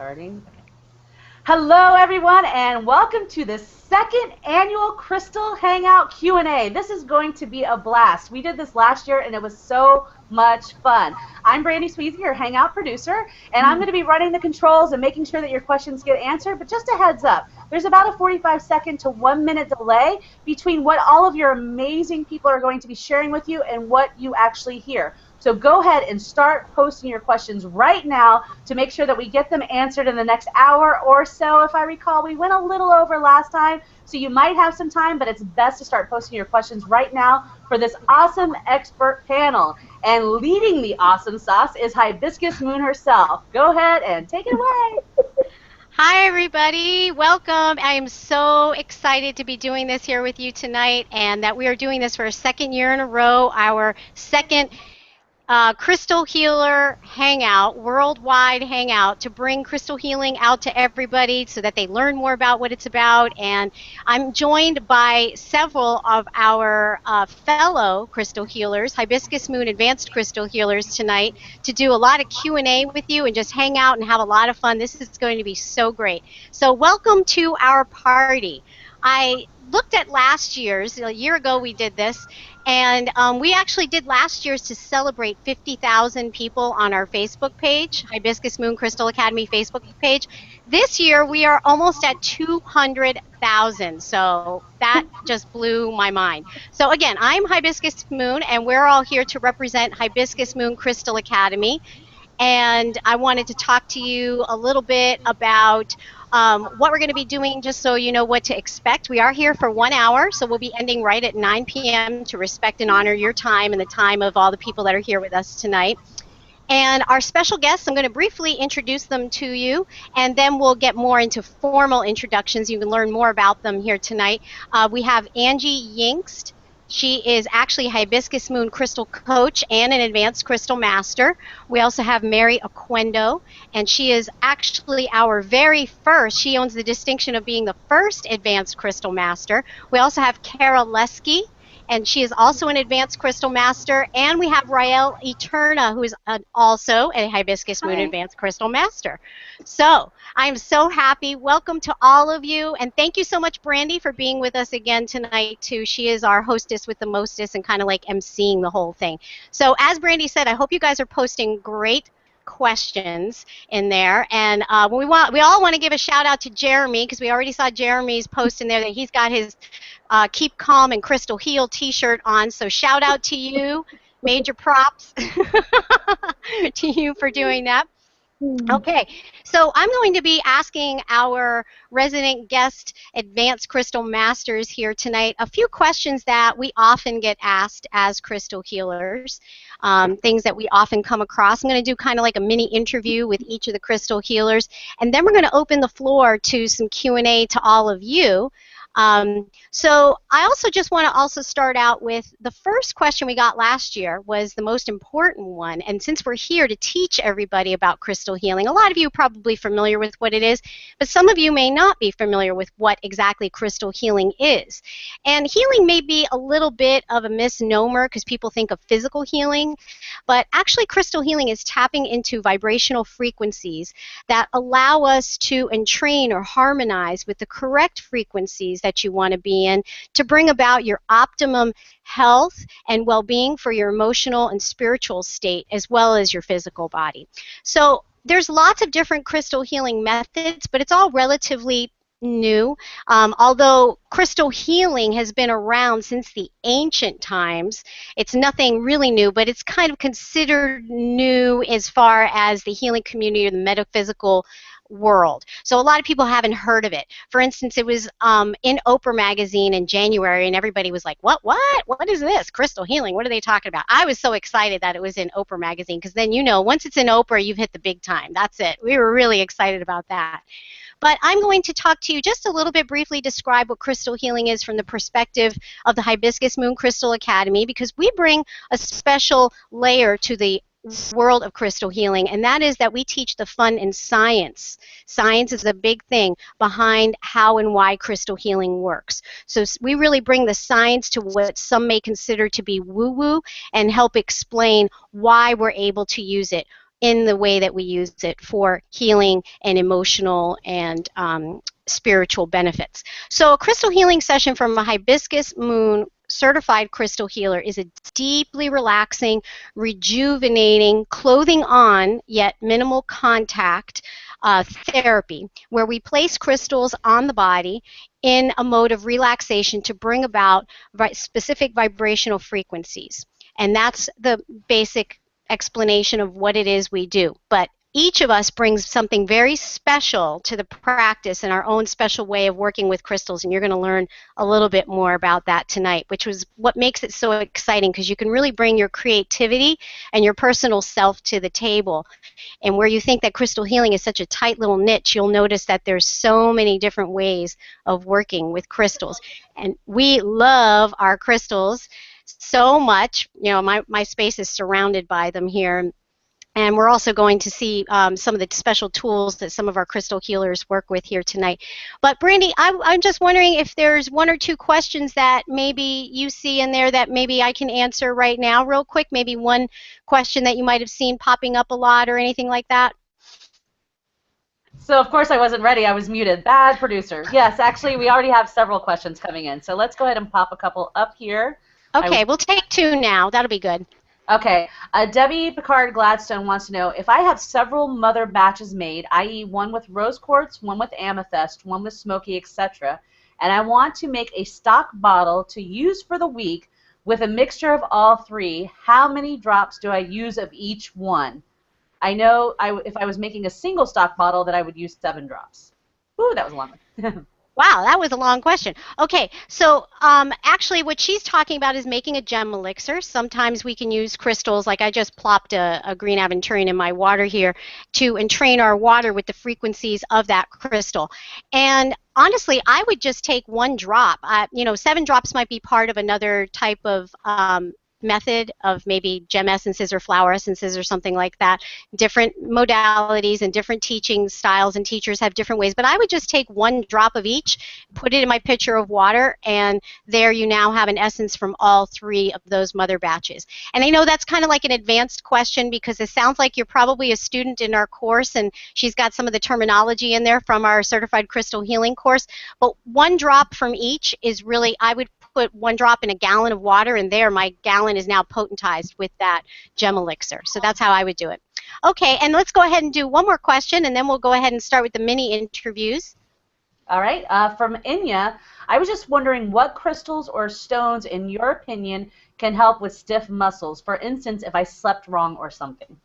Starting. Okay. Hello, everyone, and welcome to the second annual Crystal Hangout Q&A. This is going to be a blast. We did this last year, and it was so much fun. I'm Brandy Sweezy, your Hangout producer, and I'm going to be running the controls and making sure that your questions get answered. But just a heads up, there's about a 45-second to 1-minute delay between what all of your amazing people are going to be sharing with you and what you actually hear. So go ahead and start posting your questions right now to make sure that we get them answered in the next hour or so. If I recall, we went a little over last time, so you might have some time, but it's best to start posting your questions right now for this awesome expert panel. And leading the awesome sauce is Hibiscus Moon herself. Go ahead and take it away. Hi, everybody. Welcome. I am so excited to be doing this here with you tonight, and that we are doing this for a second year in a row, our second Crystal Healer Hangout, worldwide hangout, to bring crystal healing out to everybody so that they learn more about what it's about. And I'm joined by several of our fellow crystal healers, Hibiscus Moon Advanced Crystal Healers, tonight to do a lot of Q&A with you and just hang out and have a lot of fun. This is going to be so great. So welcome to our party. I looked at last year's, a year ago we did this, and we actually did last year's to celebrate 50,000 people on our Facebook page, Hibiscus Moon Crystal Academy Facebook page. This year we are almost at 200,000, so that just blew my mind. So again, I'm Hibiscus Moon, and we're all here to represent Hibiscus Moon Crystal Academy. And I wanted to talk to you a little bit about what we're going to be doing, just so you know what to expect. We are here for 1 hour, so we'll be ending right at 9 p.m. to respect and honor your time and the time of all the people that are here with us tonight. And our special guests, I'm going to briefly introduce them to you, and then we'll get more into formal introductions. You can learn more about them here tonight. We have Angie Yingst. She is actually a Hibiscus Moon Crystal Coach and an Advanced Crystal Master. We also have Mary Aquendo, and she is actually our very first. She owns the distinction of being the first Advanced Crystal Master. We also have Kara Lesky, and she is also an Advanced Crystal Master. And we have Rael Eterna, who is also a Hibiscus Moon Advanced Crystal Master. So I'm so happy. Welcome to all of you. And thank you so much, Brandy, for being with us again tonight, too. She is our hostess with the mostest and kind of like emceeing the whole thing. So as Brandy said, I hope you guys are posting great questions in there, and we all want to give a shout out to Jeremy, because we already saw Jeremy's post in there that he's got his Keep Calm and Crystal Heal t-shirt on, so shout out to you, major props to you for doing that. Okay, so I'm going to be asking our resident guest Advanced Crystal Masters here tonight a few questions that we often get asked as crystal healers, things that we often come across. I'm going to do kind of like a mini interview with each of the crystal healers, and then we're going to open the floor to some Q&A to all of you. So I also just want to also start out with the first question we got last year was the most important one, and since we're here to teach everybody about crystal healing, a lot of you are probably familiar with what it is, but some of you may not be familiar with what exactly crystal healing is. And healing may be a little bit of a misnomer because people think of physical healing, but actually crystal healing is tapping into vibrational frequencies that allow us to entrain or harmonize with the correct frequencies that you want to be in to bring about your optimum health and well-being for your emotional and spiritual state, as well as your physical body. So there's lots of different crystal healing methods, but it's all relatively new. Although crystal healing has been around since the ancient times, it's nothing really new, but it's kind of considered new as far as the healing community or the metaphysical world. So a lot of people haven't heard of it. For instance, it was in Oprah magazine in January, and everybody was like, what is this? Crystal healing, what are they talking about? I was so excited that it was in Oprah magazine, because then, you know, once it's in Oprah, you've hit the big time. That's it. We were really excited about that. But I'm going to talk to you just a little bit briefly, describe what crystal healing is from the perspective of the Hibiscus Moon Crystal Academy, because we bring a special layer to the world of crystal healing, and that is that we teach the fun in science. Science is a big thing behind how and why crystal healing works. So we really bring the science to what some may consider to be woo-woo and help explain why we're able to use it in the way that we use it for healing and emotional and spiritual benefits. So a crystal healing session from a Hibiscus Moon certified crystal healer is a deeply relaxing, rejuvenating, clothing on, yet minimal contact therapy, where we place crystals on the body in a mode of relaxation to bring about specific vibrational frequencies. And that's the basic explanation of what it is we do. But each of us brings something very special to the practice in our own special way of working with crystals, and you're going to learn a little bit more about that tonight, which was what makes it so exciting, because you can really bring your creativity and your personal self to the table. And where you think that crystal healing is such a tight little niche, you'll notice that there's so many different ways of working with crystals. And we love our crystals so much. You know, my space is surrounded by them here. And we're also going to see some of the special tools that some of our crystal healers work with here tonight. But Brandy, I'm just wondering if there's one or two questions that maybe you see in there that maybe I can answer right now real quick. Maybe one question that you might have seen popping up a lot or anything like that. So, of course, I wasn't ready. I was muted. Bad producer. Yes, actually, we already have several questions coming in. So let's go ahead and pop a couple up here. Okay, we'll take two now. That'll be good. Okay, Debbie Picard Gladstone wants to know, if I have several mother batches made, i.e. one with rose quartz, one with amethyst, one with smoky, etc., and I want to make a stock bottle to use for the week with a mixture of all three, how many drops do I use of each one? I know if I was making a single stock bottle that I would use 7 drops. Ooh, that was a long one. Wow, that was a long question. Okay, so actually what she's talking about is making a gem elixir. Sometimes we can use crystals, like I just plopped a green aventurine in my water here to entrain our water with the frequencies of that crystal. And honestly, I would just take 1 drop. 7 drops might be part of another type of method of maybe gem essences or flower essences or something like that. Different modalities and different teaching styles and teachers have different ways, but I would just take 1 drop of each, put it in my pitcher of water, and there you now have an essence from all 3 of those mother batches. And I know that's kind of like an advanced question, because it sounds like you're probably a student in our course, and she's got some of the terminology in there from our certified crystal healing course, but 1 drop from each is really, I would put 1 drop in a gallon of water, and there my gallon is now potentized with that gem elixir. So that's how I would do it. Okay, and let's go ahead and do one more question, and then we'll go ahead and start with the mini interviews. All right, from Inya, I was just wondering what crystals or stones, in your opinion, can help with stiff muscles? For instance, if I slept wrong or something.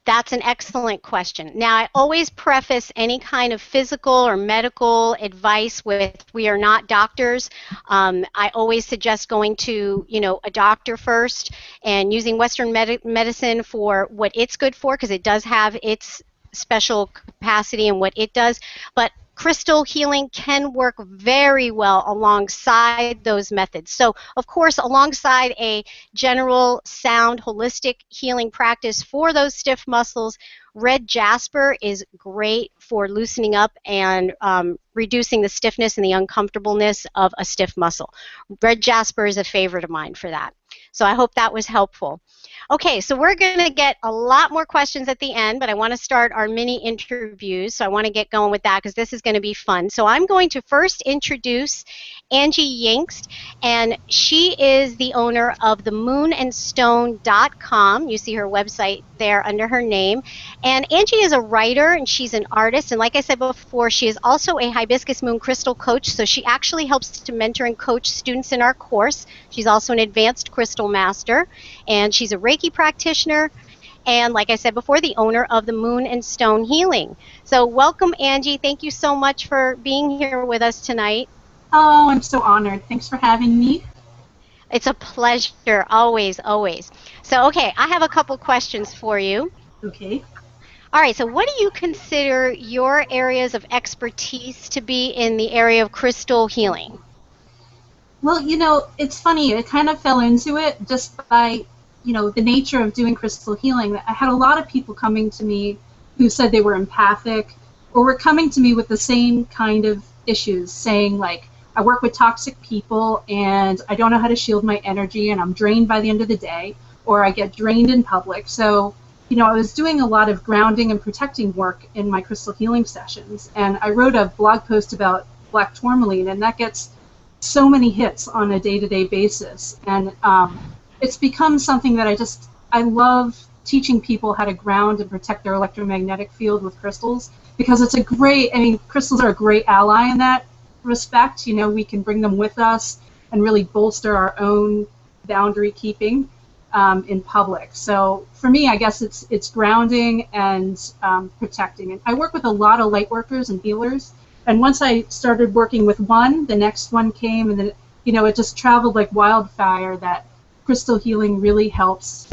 That's an excellent question. Now, I always preface any kind of physical or medical advice with, we are not doctors. I always suggest going to, a doctor first and using Western medicine for what it's good for, because it does have its special capacity and what it does. But crystal healing can work very well alongside those methods. So, of course, alongside a general, sound, holistic healing practice for those stiff muscles, red jasper is great for loosening up and reducing the stiffness and the uncomfortableness of a stiff muscle. Red jasper is a favorite of mine for that. So I hope that was helpful. Okay, so we're going to get a lot more questions at the end, but I want to start our mini interviews, so I want to get going with that because this is going to be fun. So I'm going to first introduce Angie Yingst, and she is the owner of the moonandstone.com. You see her website there under her name. And Angie is a writer, and she's an artist, and like I said before, she is also a Hibiscus Moon Crystal coach, so she actually helps to mentor and coach students in our course. She's also an advanced crystal master, and she's a Reiki practitioner, and like I said before, the owner of the Moon and Stone Healing. So welcome, Angie. Thank you so much for being here with us tonight. Oh, I'm so honored. Thanks for having me. It's a pleasure, always, always. So, okay, I have a couple questions for you. Okay. All right, so what do you consider your areas of expertise to be in the area of crystal healing? Well, it's funny. I kind of fell into it just by, the nature of doing crystal healing. I had a lot of people coming to me who said they were empathic or were coming to me with the same kind of issues, saying, like, I work with toxic people and I don't know how to shield my energy and I'm drained by the end of the day, or I get drained in public. So I was doing a lot of grounding and protecting work in my crystal healing sessions, and I wrote a blog post about black tourmaline, and that gets so many hits on a day-to-day basis, and it's become something that I love teaching people how to ground and protect their electromagnetic field with crystals, because it's crystals are a great ally in that respect. We can bring them with us and really bolster our own boundary keeping in public. So for me, I guess it's grounding and protecting. And I work with a lot of light workers and healers. And once I started working with one, the next one came, and then it just traveled like wildfire. That crystal healing really helps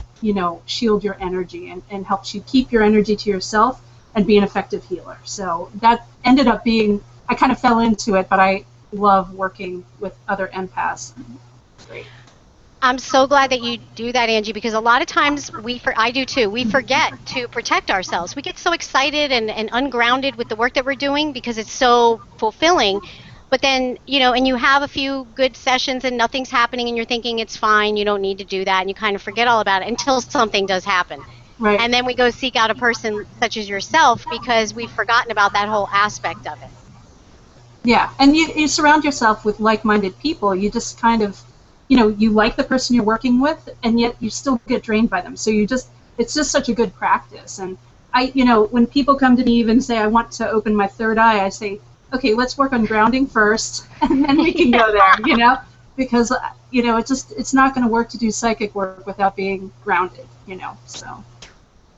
shield your energy and helps you keep your energy to yourself and be an effective healer. So that ended up being, I kind of fell into it, but I love working with other empaths. Great. I'm so glad that you do that, Angie, because a lot of times I do too, we forget to protect ourselves. We get so excited and ungrounded with the work that we're doing because it's so fulfilling. But then, and you have a few good sessions and nothing's happening and you're thinking it's fine, you don't need to do that, and you kind of forget all about it until something does happen. Right. And then we go seek out a person such as yourself because we've forgotten about that whole aspect of it. Yeah, and you surround yourself with like-minded people. You just kind of, you like the person you're working with, and yet you still get drained by them. So it's just such a good practice. And when people come to me even say, I want to open my third eye, I say, okay, let's work on grounding first, and then we can go there, because, it's not going to work to do psychic work without being grounded, so.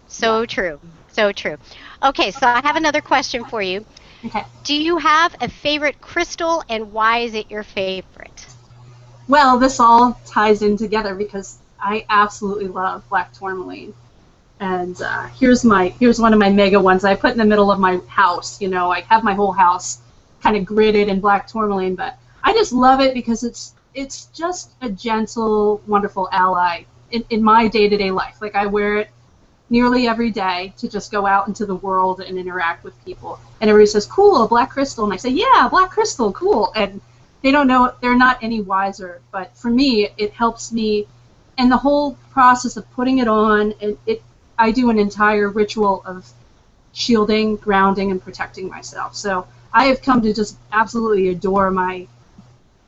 So true. So true. Okay, so I have another question for you. Okay. Do you have a favorite crystal, and why is it your favorite? Well, this all ties in together because I absolutely love black tourmaline. And here's one of my mega ones I put in the middle of my house. I have my whole house kind of gridded in black tourmaline, but I just love it because it's just a gentle, wonderful ally in my day-to-day life. Like, I wear it nearly every day to just go out into the world and interact with people. And everybody says, cool, a black crystal. And I say, yeah, black crystal, cool. And they don't know, they're not any wiser. But for me, it helps me. And the whole process of putting it on, I do an entire ritual of shielding, grounding, and protecting myself. So I have come to just absolutely adore my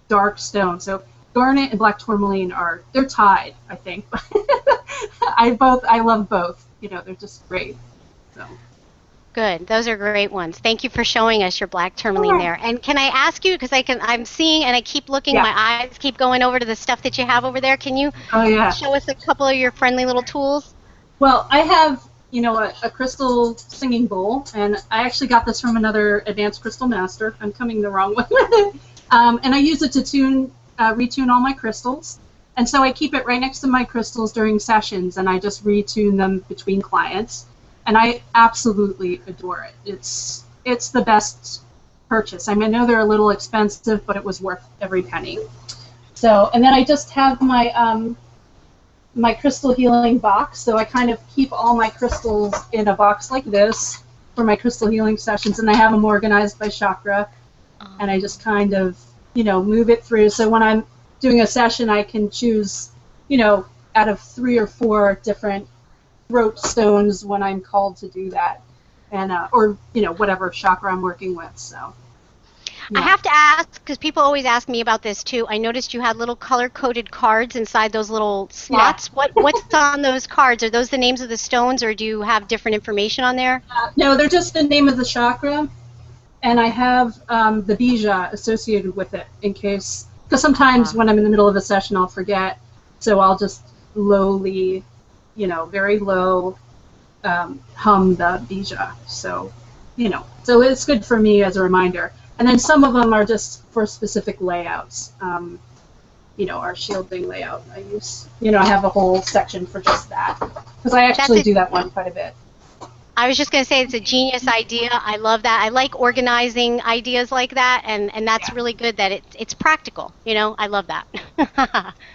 dark stone. So garnet and black tourmaline they're tied, I think. I love both. They're just great. So. Good. Those are great ones. Thank you for showing us your black tourmaline there. And can I ask you, because I'm seeing and I keep looking, my eyes keep going over to the stuff that you have over there. Can you show us a couple of your friendly little tools? Well, I have, a crystal singing bowl, and I actually got this from another advanced crystal master. I'm coming the wrong way with it. And I use it to retune all my crystals. And so I keep it right next to my crystals during sessions, and I just retune them between clients. And I absolutely adore it. It's the best purchase. I know they're a little expensive, but it was worth every penny. So, and then I just have my my crystal healing box. So I kind of keep all my crystals in a box like this for my crystal healing sessions, and I have them organized by chakra. And I just kind of, move it through. So when I'm doing a session, I can choose, out of 3 or 4 different throat stones when I'm called to do that, and or whatever chakra I'm working with. So I have to ask, because people always ask me about this too. I noticed you had little color-coded cards inside those little slots. Yeah. What's on those cards? Are those the names of the stones, or do you have different information on there? No, they're just the name of the chakra, and I have the bija associated with it in case. Because sometimes when I'm in the middle of a session, I'll forget, so I'll just lowly, very low, hum the bija. So, so it's good for me as a reminder. And then some of them are just for specific layouts. Our shielding layout I use. I have a whole section for just that. Because I actually do that one quite a bit. I was just going to say it's a genius idea. I love that. I like organizing ideas like that, and that's really good that it's practical. I love that.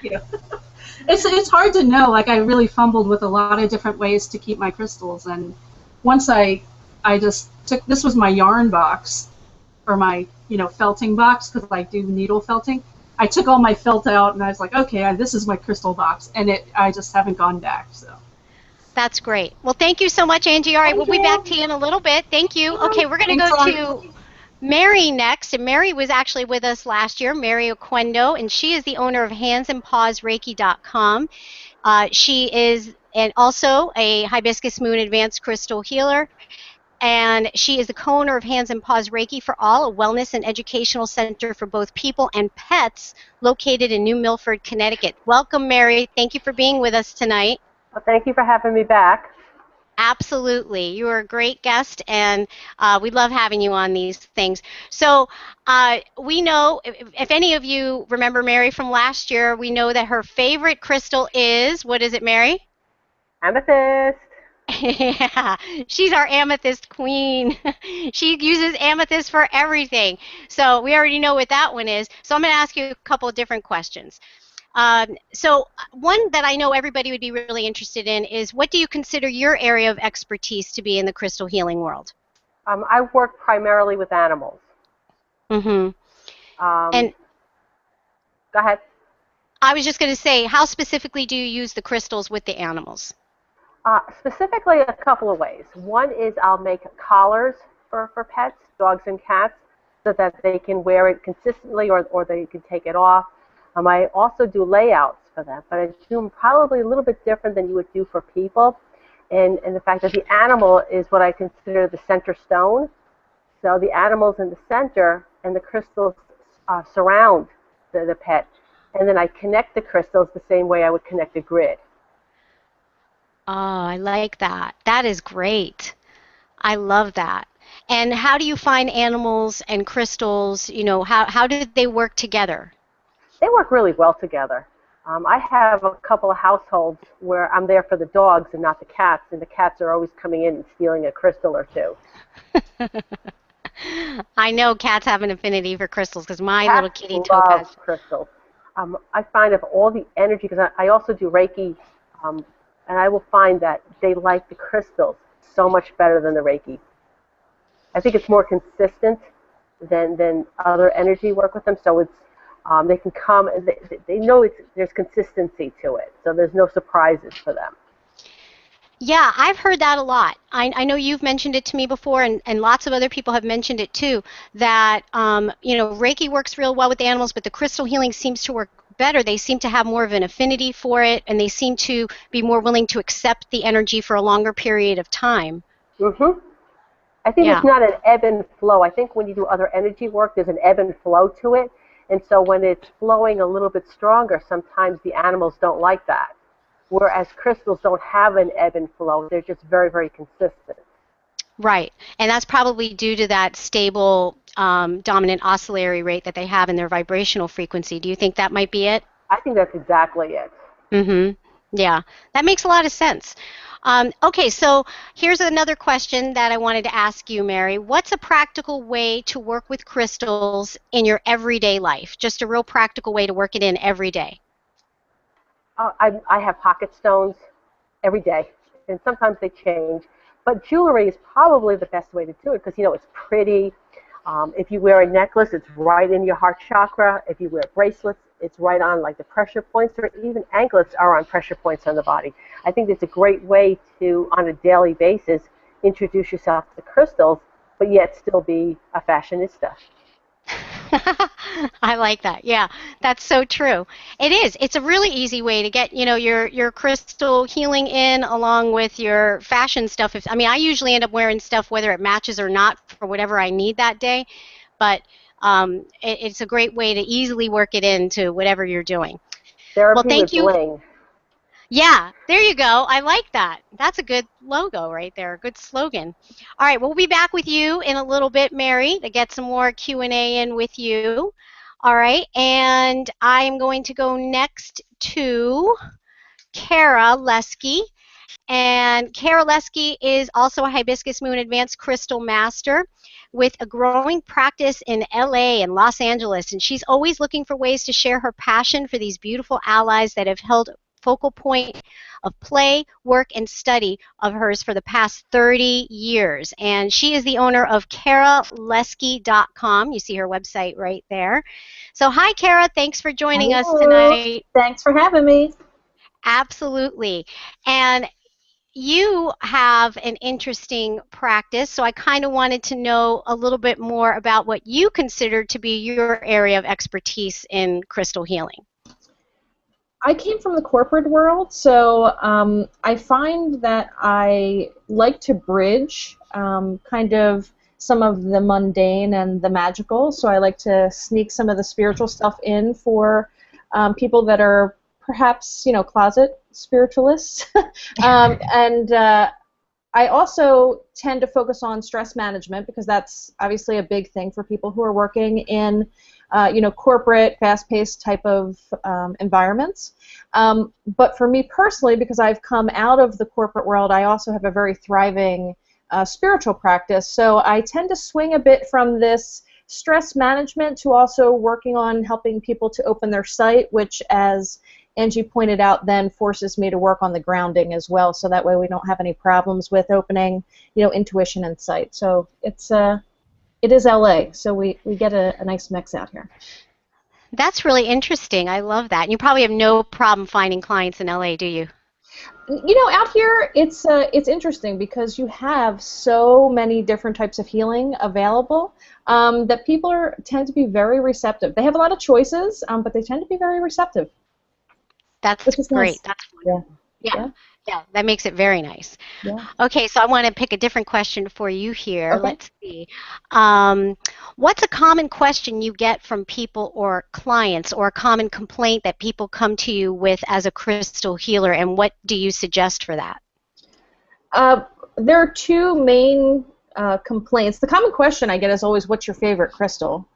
Yeah. It's hard to know. Like, I really fumbled with a lot of different ways to keep my crystals, and once I just took, this was my yarn box, or my felting box, because I do needle felting. I took all my felt out, and I was like, okay, this is my crystal box, and I just haven't gone back. So. That's great. Well, thank you so much, Angie. All right, we'll Thank be back you. to you in a little bit. Thank you. Okay, we're going to Thanks go a lot. to Mary next. And Mary was actually with us last year, Mary Oquendo, and she is the owner of handsandpawsreiki.com. She is also a Hibiscus Moon Advanced Crystal Healer. And she is the co-owner of Hands and Paws Reiki for All, a wellness and educational center for both people and pets located in New Milford, Connecticut. Welcome, Mary. Thank you for being with us tonight. Well, thank you for having me back. Absolutely. You are a great guest, and we love having you on these things. So we know, if any of you remember Mary from last year, we know that her favorite crystal is, what is it, Mary? Amethyst. Yeah, she's our amethyst queen. She uses amethyst for everything. So we already know what that one is. So I'm going to ask you a couple of different questions. So one that I know everybody would be really interested in is, what do you consider your area of expertise to be in the crystal healing world? I work primarily with animals. Mm-hmm. And go ahead. I was just going to say, how specifically do you use the crystals with the animals? Specifically, a couple of ways. One is I'll make collars for pets, dogs and cats, so that they can wear it consistently or they can take it off. I also do layouts for them, but I do them probably a little bit different than you would do for people. And the fact that the animal is what I consider the center stone. So the animal's in the center and the crystals surround the pet. And then I connect the crystals the same way I would connect a grid. Oh, I like that. That is great. I love that. And how do you find animals and crystals, how do they work together? They work really well together. I have a couple of households where I'm there for the dogs and not the cats, and the cats are always coming in and stealing a crystal or two. I know cats have an affinity for crystals because my Cats little kitty love Topaz. crystals. I find of all the energy, because I also do Reiki, and I will find that they like the crystals so much better than the Reiki. I think it's more consistent than other energy work with them, so it's they can come and they know there's consistency to it, so there's no surprises for them. Yeah, I've heard that a lot. I know you've mentioned it to me before, and lots of other people have mentioned it too, that Reiki works real well with the animals, but the crystal healing seems to work better. They seem to have more of an affinity for it, and they seem to be more willing to accept the energy for a longer period of time. Mm-hmm. I think it's not an ebb and flow. I think when you do other energy work, there's an ebb and flow to it. And so when it's flowing a little bit stronger, sometimes the animals don't like that. Whereas crystals don't have an ebb and flow. They're just very, very consistent. Right. And that's probably due to that stable dominant oscillatory rate that they have in their vibrational frequency. Do you think that might be it? I think that's exactly it. Mm-hmm. Yeah. That makes a lot of sense. Okay, so here's another question that I wanted to ask you, Mary. What's a practical way to work with crystals in your everyday life? Just a real practical way to work it in every day. I have pocket stones every day, and sometimes they change. But jewelry is probably the best way to do it because, it's pretty. If you wear a necklace, it's right in your heart chakra. If you wear bracelets, it's right on like the pressure points, or even anklets are on pressure points on the body. I think it's a great way to, on a daily basis, introduce yourself to crystals, but yet still be a fashionista. I like that. Yeah, that's so true. It is. It's a really easy way to get, your crystal healing in along with your fashion stuff. I usually end up wearing stuff whether it matches or not for whatever I need that day, but it's a great way to easily work it into whatever you're doing. Therapy with bling. Yeah, there you go. I like that. That's a good logo right there, a good slogan. All right, we'll be back with you in a little bit, Mary, to get some more Q&A in with you. All right, and I'm going to go next to Kara Lesky. And Kara Lesky is also a Hibiscus Moon Advanced Crystal Master with a growing practice in LA and Los Angeles. And she's always looking for ways to share her passion for these beautiful allies that have held focal point of play, work, and study of hers for the past 30 years. And she is the owner of KaraLesky.com. You see her website right there. So hi, Kara. Thanks for joining us tonight. Thanks for having me. Absolutely. And you have an interesting practice, so I kind of wanted to know a little bit more about what you consider to be your area of expertise in crystal healing. I came from the corporate world, so I find that I like to bridge kind of some of the mundane and the magical, so I like to sneak some of the spiritual stuff in for people that are perhaps, closet spiritualists. And I also tend to focus on stress management because that's obviously a big thing for people who are working in corporate, fast-paced type of environments. But for me personally, because I've come out of the corporate world, I also have a very thriving spiritual practice. So I tend to swing a bit from this stress management to also working on helping people to open their sight, which, as Angie pointed out, then forces me to work on the grounding as well. So that way we don't have any problems with opening, intuition and sight. So it is LA, so we get a nice mix out here. That's really interesting. I love that. And you probably have no problem finding clients in LA, do you? Out here it's interesting because you have so many different types of healing available that people tend to be very receptive. They have a lot of choices, but they tend to be very receptive. That's great. Nice. That's wonderful. Yeah, that makes it very nice. Yeah. Okay, so I want to pick a different question for you here. Okay. Let's see. What's a common question you get from people or clients, or a common complaint that people come to you with as a crystal healer, and what do you suggest for that? There are two main complaints. The common question I get is always, what's your favorite crystal?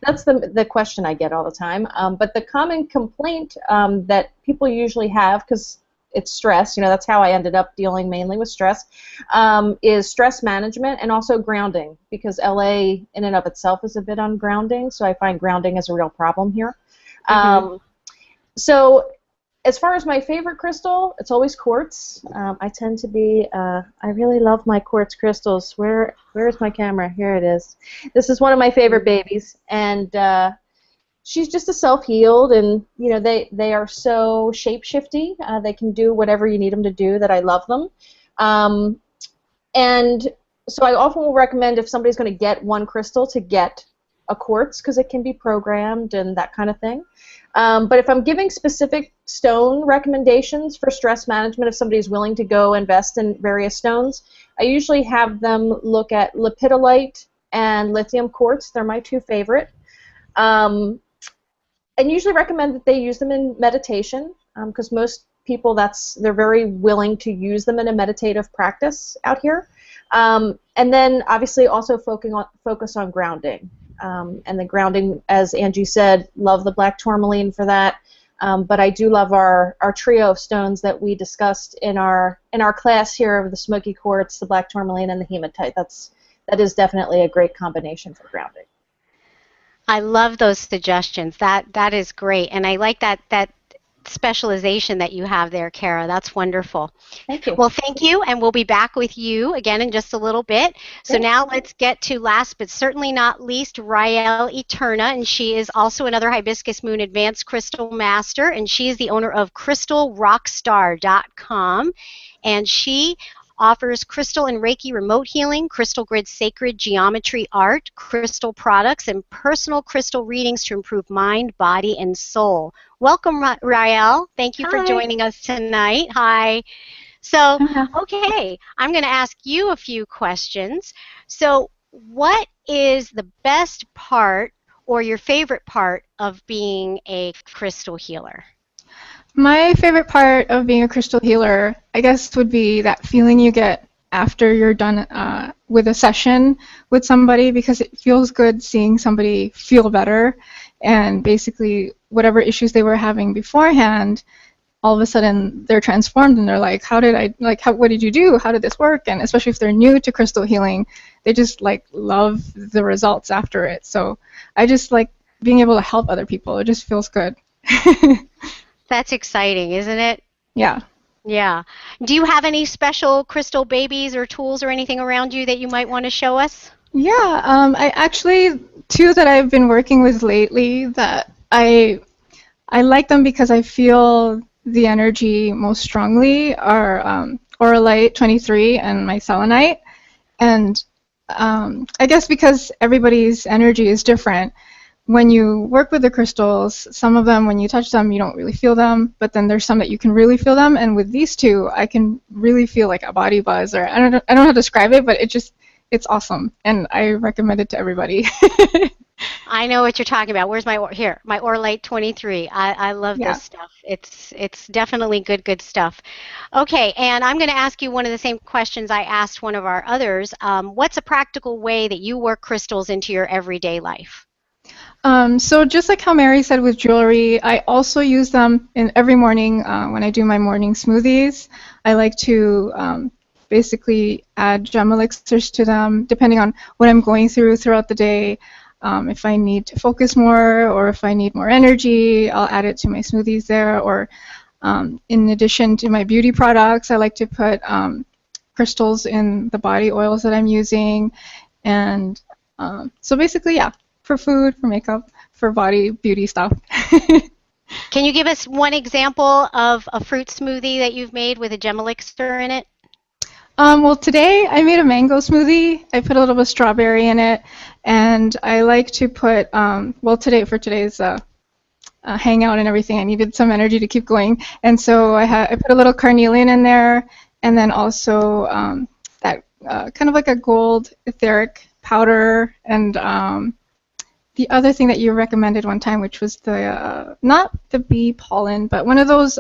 That's the question I get all the time. But the common complaint that people usually have, because it's stress, that's how I ended up dealing mainly with stress, is stress management and also grounding, because LA in and of itself is a bit ungrounding, so I find grounding is a real problem here. Mm-hmm. So as far as my favorite crystal, it's always quartz. I tend to be, I really love my quartz crystals. Where's my camera? Here it is. This is one of my favorite babies, and she's just a self-healed, and they are so shape-shifty. They can do whatever you need them to do. That I love them, and so I often will recommend, if somebody's going to get one crystal, to get a quartz, because it can be programmed and that kind of thing. But if I'm giving specific stone recommendations for stress management, if somebody's willing to go invest in various stones, I usually have them look at lepidolite and lithium quartz. They're my two favorite. And usually recommend that they use them in meditation, because most people, they're very willing to use them in a meditative practice out here. And then obviously also focus on grounding. And the grounding, as Angie said, love the black tourmaline for that. But I do love our trio of stones that we discussed in our class here of the smoky quartz, the black tourmaline, and the hematite. That is definitely a great combination for grounding. I love those suggestions. That is great, and I like that specialization that you have there, Kara. That's wonderful. Thank you. Well, thank you, and we'll be back with you again in just a little bit. So now let's get to, last but certainly not least, Rael Eterna, and she is also another Hibiscus Moon Advanced Crystal Master, and she is the owner of CrystalRockstar.com, and she offers crystal and Reiki remote healing, crystal grid sacred geometry art, crystal products, and personal crystal readings to improve mind, body, and soul. Welcome, Rael. Thank you for joining us tonight. Hi. So, okay, I'm going to ask you a few questions. So, what is the best part or your favorite part of being a crystal healer? My favorite part of being a crystal healer, I guess, would be that feeling you get after you're done with a session with somebody, because it feels good seeing somebody feel better, and basically whatever issues they were having beforehand, all of a sudden they're transformed and they're like, what did you do? How did this work? And especially if they're new to crystal healing, they just love the results after it. So I just like being able to help other people. It just feels good. That's exciting, isn't it? Yeah. Yeah. Do you have any special crystal babies or tools or anything around you that you might want to show us? Yeah. I actually, two that I've been working with lately that I like them because I feel the energy most strongly are Auralite 23 and my selenite. And I guess because everybody's energy is different, when you work with the crystals, some of them, when you touch them, you don't really feel them, but then there's some that you can really feel them. And with these two, I can really feel like a body buzz, or I don't know how to describe it, but it's awesome, and I recommend it to everybody. I know what you're talking about. Where's my my Orlite 23. I love Yeah. this stuff. It's definitely good stuff. Okay, and I'm going to ask you one of the same questions I asked one of our others. What's a practical way that you work crystals into your everyday life? So just like how Mary said with jewelry, I also use them in every morning when I do my morning smoothies. I like to basically add gem elixirs to them, depending on what I'm going throughout the day. If I need to focus more or if I need more energy, I'll add it to my smoothies there. Or in addition to my beauty products, I like to put crystals in the body oils that I'm using. And so basically, yeah, for food, for makeup, for body beauty stuff. Can you give us one example of a fruit smoothie that you've made with a gem elixir in it? Well, today I made a mango smoothie. I put a little bit of strawberry in it, and I like to put, well, for today's hangout and everything, I needed some energy to keep going, and so I put a little carnelian in there, and then also that kind of like a gold etheric powder, and the other thing that you recommended one time, which was the not the bee pollen, but one of those.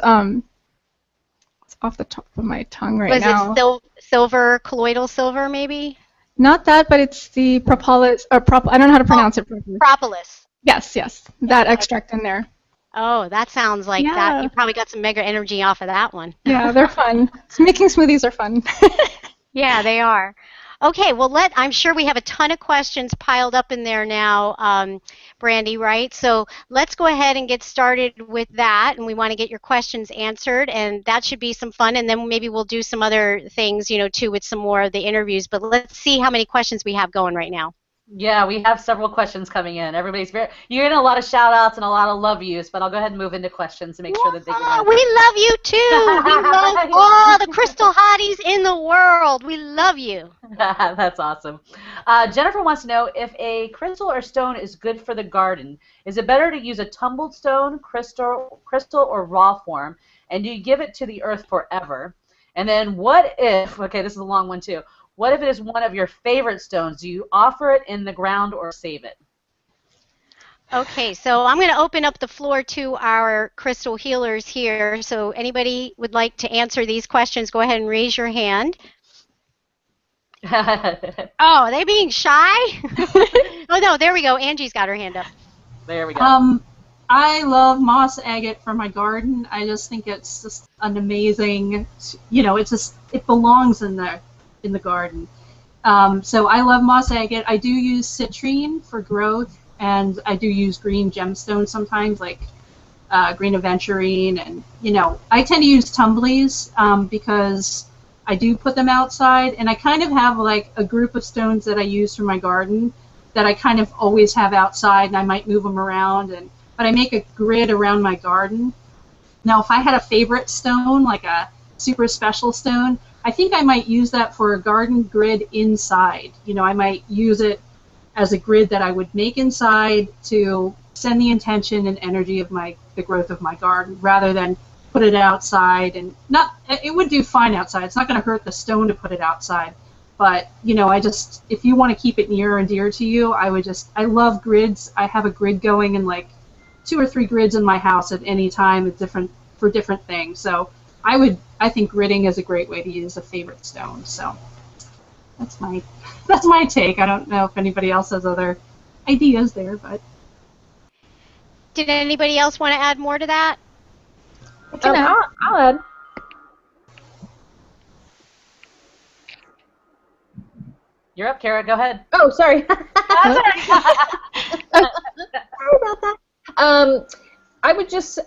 It's off the top of my tongue right now. Was it silver, colloidal silver, maybe? Not that, but it's the propolis, or I don't know how to pronounce it properly. Propolis. Yes, that extract in there. Oh, that sounds like that. You probably got some mega energy off of that one. Yeah, they're fun. Making smoothies are fun. Yeah, they are. Okay, well, I'm sure we have a ton of questions piled up in there now, Brandy, right? So let's go ahead and get started with that, and we want to get your questions answered, and that should be some fun, and then maybe we'll do some other things, too, with some more of the interviews, but let's see how many questions we have going right now. Yeah, we have several questions coming in. You're getting a lot of shout outs and a lot of love yous, but I'll go ahead and move into questions to make sure that they get answered. We love you too. We love all the crystal hotties in the world. We love you. That's awesome. Jennifer wants to know if a crystal or stone is good for the garden. Is it better to use a tumbled stone, crystal, or raw form? And do you give it to the earth forever? And then what if, okay, this is a long one too. What if it is one of your favorite stones? Do you offer it in the ground or save it? Okay, so I'm going to open up the floor to our crystal healers here. So anybody would like to answer these questions, go ahead and raise your hand. Oh, are they being shy? Oh, no, there we go. Angie's got her hand up. There we go. I love moss agate for my garden. I just think it's just an amazing, it belongs in the garden. So I love moss agate. I do use citrine for growth, and I do use green gemstones sometimes, like green aventurine, and I tend to use tumblies because I do put them outside, and I kind of have like a group of stones that I use for my garden that I kind of always have outside, and I might move them around, but I make a grid around my garden. Now, if I had a favorite stone, like a super special stone, I think I might use that for a garden grid inside. I might use it as a grid that I would make inside to send the intention and energy of the growth of my garden, rather than put it outside. And it would do fine outside. It's not going to hurt the stone to put it outside. But if you want to keep it near and dear to you, I love grids. I have a grid going in like 2 or 3 grids in my house at any time, for different things. So I think gridding is a great way to use a favorite stone. So that's my take. I don't know if anybody else has other ideas there, but. Did anybody else want to add more to that? I'll add. You're up, Kara. Go ahead. Oh, sorry. Sorry about that.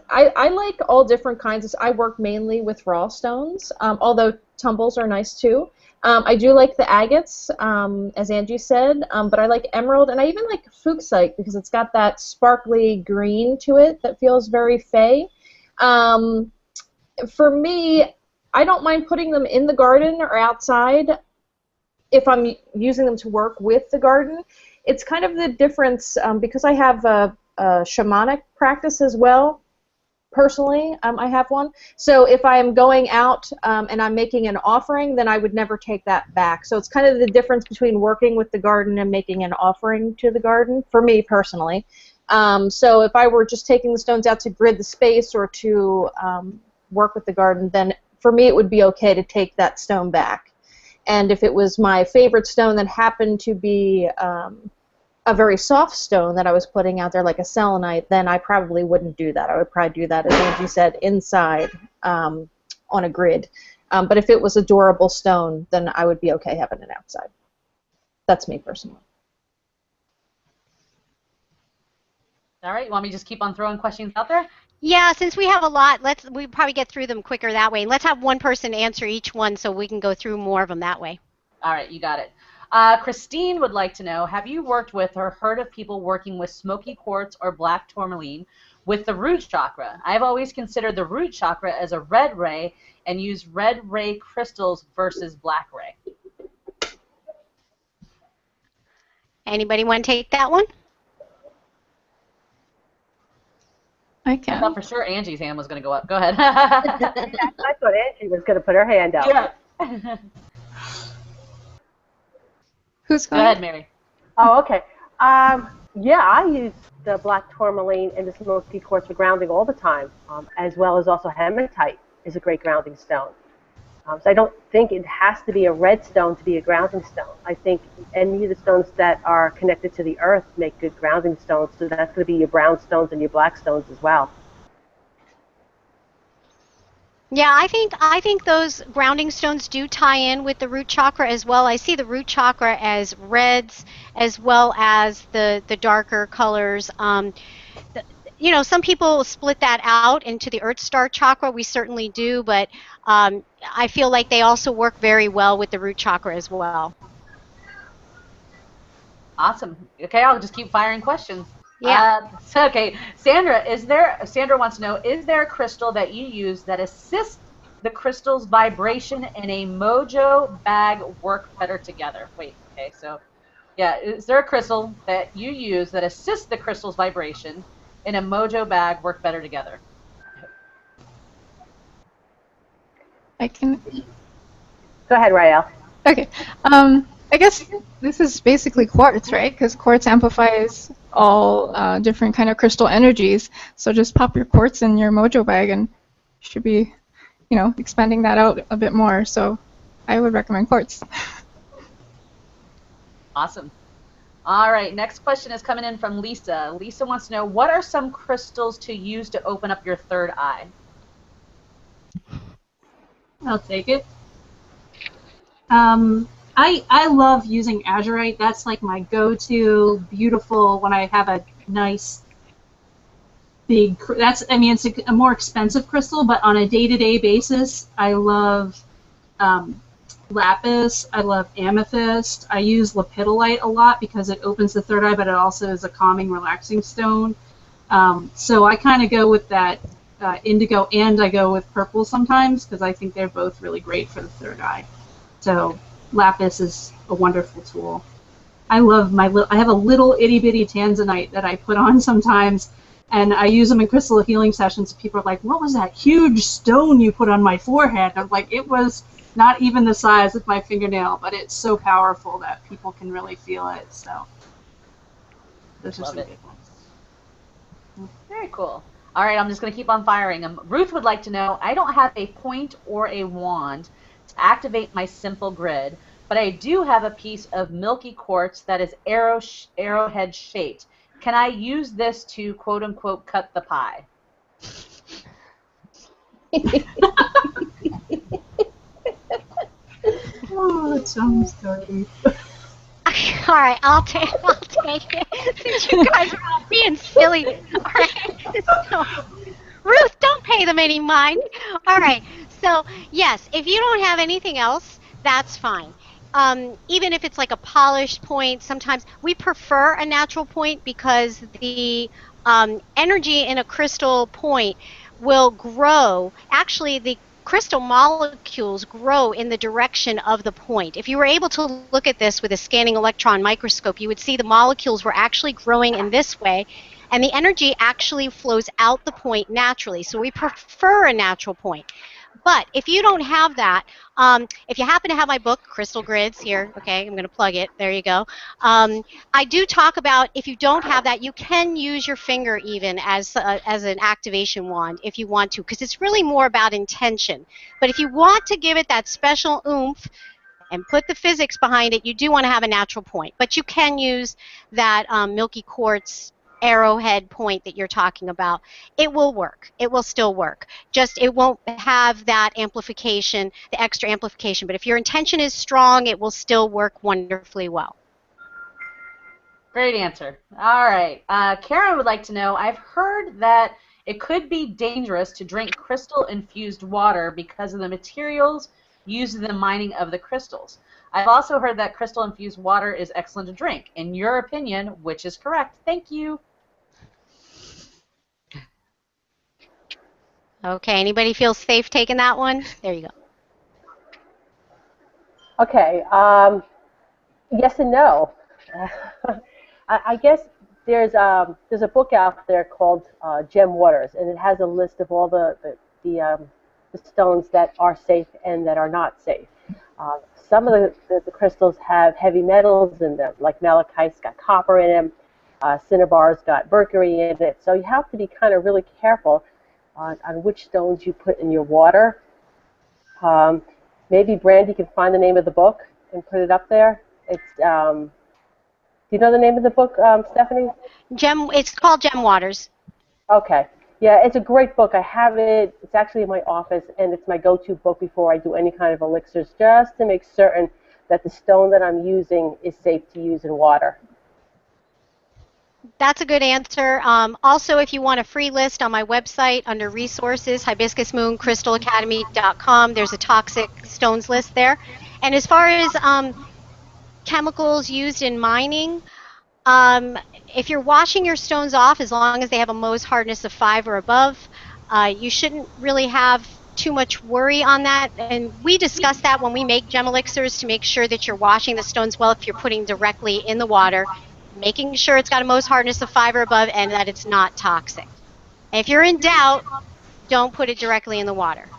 I like all different kinds. I work mainly with raw stones, although tumbles are nice too. I do like the agates, as Angie said, but I like emerald, and I even like fuchsite because it's got that sparkly green to it that feels very fey. For me, I don't mind putting them in the garden or outside if I'm using them to work with the garden. It's kind of the difference because I have a shamanic practice as well. Personally, I have one. So if I'm going out and I'm making an offering, then I would never take that back. So it's kind of the difference between working with the garden and making an offering to the garden, for me personally. So if I were just taking the stones out to grid the space or to work with the garden, then for me it would be okay to take that stone back. And if it was my favorite stone that happened to be a very soft stone that I was putting out there, like a selenite, then I probably wouldn't do that. I would probably do that, as Angie said, inside on a grid. But if it was a durable stone, then I would be okay having it outside. That's me personally. All right, you want me to just keep on throwing questions out there? Yeah, since we have a lot, we probably get through them quicker that way. Let's have one person answer each one so we can go through more of them that way. All right, you got it. Christine would like to know, have you worked with or heard of people working with smoky quartz or black tourmaline with the root chakra? I've always considered the root chakra as a red ray and used red ray crystals versus black ray. Anybody want to take that one? I I can. thought for sure Angie's hand was going to go up. Go ahead. I thought Angie was going to put her hand up. Yeah. Who's Go going? ahead, Mary. Oh, okay. Yeah, I use the black tourmaline and the smoky quartz for grounding all the time, as well as also hematite is a great grounding stone. So I don't think it has to be a red stone to be a grounding stone. I think any of the stones that are connected to the earth make good grounding stones, so that's going to be your brown stones and your black stones as well. Yeah, I think those grounding stones do tie in with the root chakra as well. I see the root chakra as reds as well as the darker colors. You know, some people split that out into the Earth Star chakra. We certainly do, but I feel like they also work very well with the root chakra as well. Awesome. Okay, I'll just keep firing questions. Yeah. Okay, Sandra wants to know, is there a crystal that you use that assists the crystal's vibration in a mojo bag work better together? Wait, okay, so, yeah, is there a crystal that you use that assists the crystal's vibration in a mojo bag work better together? I can. Go ahead, Rael. Okay. I guess this is basically quartz, right? Because quartz amplifies all different kind of crystal energies. So just pop your quartz in your mojo bag and you should be, you know, expanding that out a bit more. So I would recommend quartz. Awesome. All right, next question is coming in from Lisa. Lisa wants to know, what are some crystals to use to open up your third eye? I'll take it. I love using azurite. That's like my go-to beautiful when I have a nice big. I mean, it's a more expensive crystal, but on a day-to-day basis, I love lapis. I love amethyst. I use lepidolite a lot because it opens the third eye, but it also is a calming, relaxing stone. So I kind of go with that indigo, and I go with purple sometimes because I think they're both really great for the third eye. So lapis is a wonderful tool. I love I have a little itty bitty tanzanite that I put on sometimes, and I use them in crystal healing sessions. People are like, "What was that huge stone you put on my forehead?" I'm like, "It was not even the size of my fingernail, but it's so powerful that people can really feel it." So those are some good ones. Very cool. All right, I'm just going to keep on firing them. Ruth would like to know, I don't have a point or a wand to activate my simple grid, but I do have a piece of milky quartz that is arrowhead shaped. Can I use this to quote unquote cut the pie? Oh, that sounds dirty. All right, I'll take it. Since you guys are all being silly. All right. So, Ruth, don't pay them any mind. All right. So, yes, if you don't have anything else, that's fine. Even if it's like a polished point, sometimes we prefer a natural point because the energy in a crystal point will grow. Actually, the crystal molecules grow in the direction of the point. If you were able to look at this with a scanning electron microscope, you would see the molecules were actually growing in this way, and the energy actually flows out the point naturally. So we prefer a natural point. But if you don't have that, if you happen to have my book, Crystal Grids, here, okay, I'm going to plug it. There you go. I do talk about if you don't have that, you can use your finger even as an activation wand if you want to, because it's really more about intention. But if you want to give it that special oomph and put the physics behind it, you do want to have a natural point. But you can use that milky quartz arrowhead point that you're talking about. It will work. It will still work. Just it won't have that amplification, the extra amplification. But if your intention is strong, it will still work wonderfully well. Great answer. All right. Karen would like to know, I've heard that it could be dangerous to drink crystal-infused water because of the materials used in the mining of the crystals. I've also heard that crystal-infused water is excellent to drink. In your opinion, which is correct? Thank you. Okay, anybody feel safe taking that one? There you go. Okay, yes and no. I guess there's a book out there called Gem Waters, and it has a list of all the stones that are safe and that are not safe. Some of the crystals have heavy metals in them, like malachite's got copper in them, cinnabar's got mercury in it, so you have to be kind of really careful on which stones you put in your water. Maybe Brandy can find the name of the book and put it up there. It's do you know the name of the book, Stephanie? It's called Gem Waters. Okay. Yeah, it's a great book. I have it. It's actually in my office, and it's my go-to book before I do any kind of elixirs, just to make certain that the stone that I'm using is safe to use in water. That's a good answer. Also, if you want a free list on my website under resources, hibiscusmooncrystalacademy.com, there's a toxic stones list there. And as far as chemicals used in mining, if you're washing your stones off, as long as they have a Mohs hardness of 5 or above, you shouldn't really have too much worry on that. And we discuss that when we make gem elixirs to make sure that you're washing the stones well if you're putting directly in the water, making sure it's got a Mohs hardness of 5 or above and that it's not toxic. And if you're in doubt, don't put it directly in the water.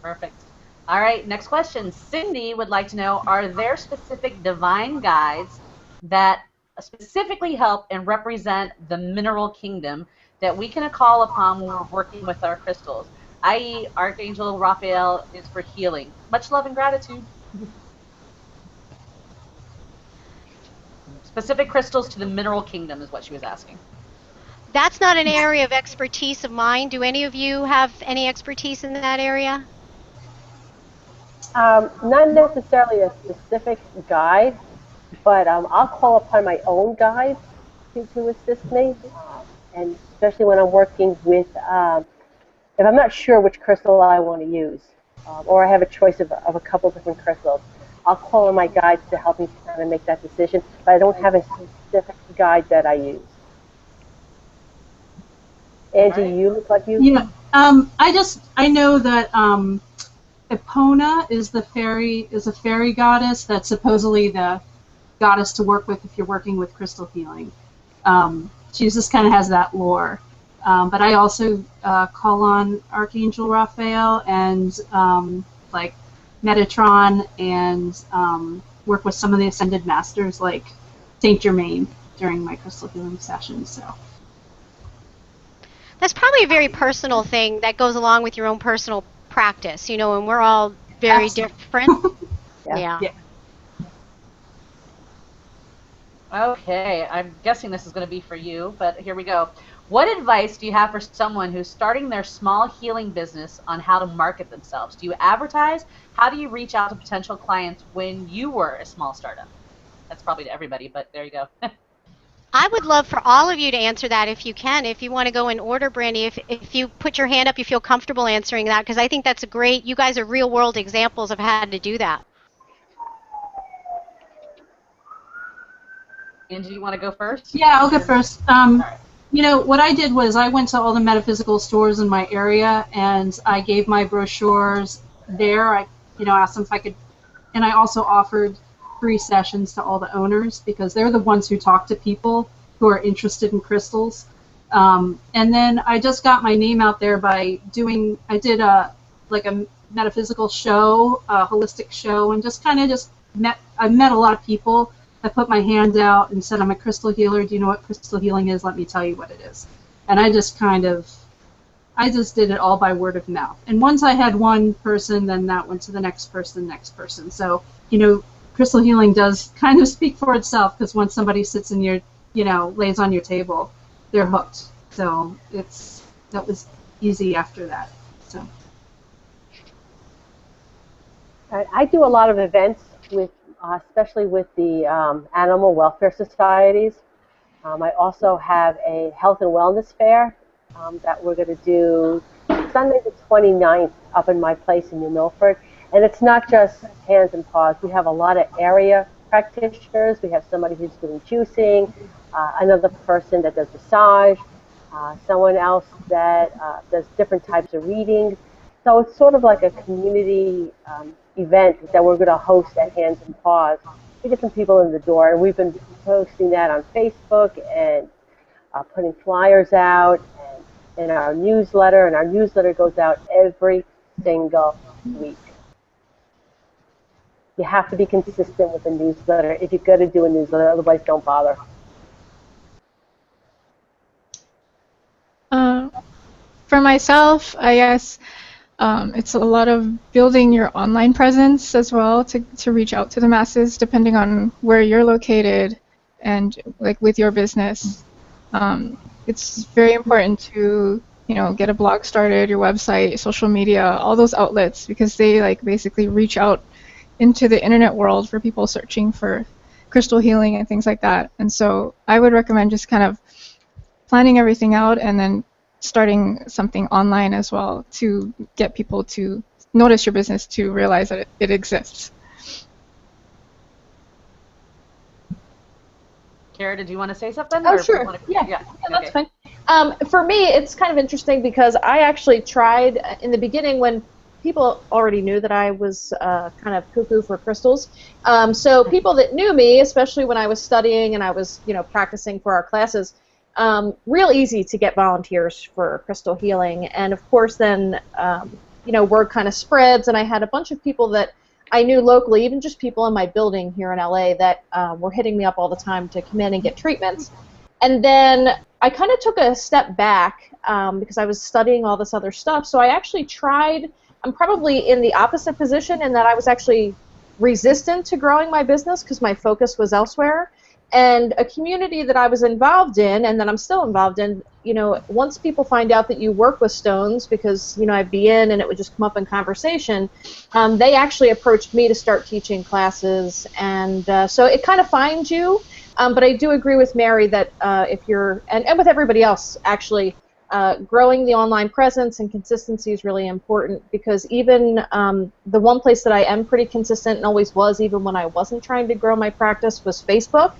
Perfect. All right, next question. Cindy would like to know, are there specific divine guides that specifically help and represent the mineral kingdom that we can call upon when we're working with our crystals? I.e., Archangel Raphael is for healing. Much love and gratitude. Specific crystals to the mineral kingdom is what she was asking. That's not an area of expertise of mine. Do any of you have any expertise in that area? Not necessarily a specific guide, but I'll call upon my own guides to assist me, and especially when I'm working with, if I'm not sure which crystal I want to use, or I have a choice of a couple different crystals, I'll call on my guides to help me kind of make that decision, but I don't have a specific guide that I use. Angie, you look like you... Yeah, I know that Epona is a fairy goddess that's supposedly the goddess to work with if you're working with crystal healing. She just kind of has that lore. But I also call on Archangel Raphael and like Metatron, and work with some of the Ascended Masters like Saint Germain during my crystal healing sessions. So that's probably a very personal thing that goes along with your own personal practice, you know, and we're all very Absolutely. different. Yeah. Okay, I'm guessing this is going to be for you, but here we go. What advice do you have for someone who's starting their small healing business on how to market themselves? Do you advertise? How do you reach out to potential clients when you were a small startup? That's probably to everybody, but there you go. I would love for all of you to answer that if you can. If you want to go in order, Brandy, if you put your hand up, you feel comfortable answering that, because I think that's a great, you guys are real world examples of how to do that. Angie, you want to go first? yeah, I'll go first. Right. You know, what I did was I went to all the metaphysical stores in my area, and I gave my brochures there. I, asked them if I could, and I also offered free sessions to all the owners because they're the ones who talk to people who are interested in crystals. And then I just got my name out there by I did a metaphysical show, a holistic show, and I met a lot of people. I put my hand out and said, I'm a crystal healer. Do you know what crystal healing is? Let me tell you what it is. And I just did it all by word of mouth. And once I had one person, then that went to the next person. So, crystal healing does kind of speak for itself because once somebody sits in your, lays on your table, they're hooked. So that was easy after that. So. I do a lot of events with, especially with the animal welfare societies. I also have a health and wellness fair that we're going to do Sunday the 29th up in my place in New Milford. And it's not just hands and paws. We have a lot of area practitioners. We have somebody who's doing juicing, another person that does massage, someone else that does different types of readings. So it's sort of like a community event that we're going to host at Hands and Paws. We get some people in the door, and we've been posting that on Facebook and putting flyers out and in our newsletter, and our newsletter goes out every single week. You have to be consistent with the newsletter if you're going to do a newsletter, otherwise don't bother. For myself, I guess it's a lot of building your online presence as well to reach out to the masses, depending on where you're located and like with your business. It's very important to get a blog started, your website, social media, all those outlets, because they like basically reach out into the internet world for people searching for crystal healing and things like that. And so I would recommend just kind of planning everything out and then starting something online as well to get people to notice your business, to realize that it exists. Kara, did you want to say something? Oh, sure. Yeah, that's fine. For me, it's kind of interesting because I actually tried in the beginning when people already knew that I was kind of cuckoo for crystals. So people that knew me, especially when I was studying and I was, practicing for our classes, real easy to get volunteers for crystal healing. And of course then, word kind of spreads, and I had a bunch of people that I knew locally, even just people in my building here in LA that were hitting me up all the time to come in and get treatments. And then I kind of took a step back because I was studying all this other stuff. So I actually tried, I'm probably in the opposite position in that I was actually resistant to growing my business because my focus was elsewhere. And a community that I was involved in and that I'm still involved in, once people find out that you work with stones, because, I'd be in and it would just come up in conversation, they actually approached me to start teaching classes. And so it kind of finds you. But I do agree with Mary that if you're, and with everybody else, actually, growing the online presence and consistency is really important, because even the one place that I am pretty consistent and always was, even when I wasn't trying to grow my practice, was Facebook.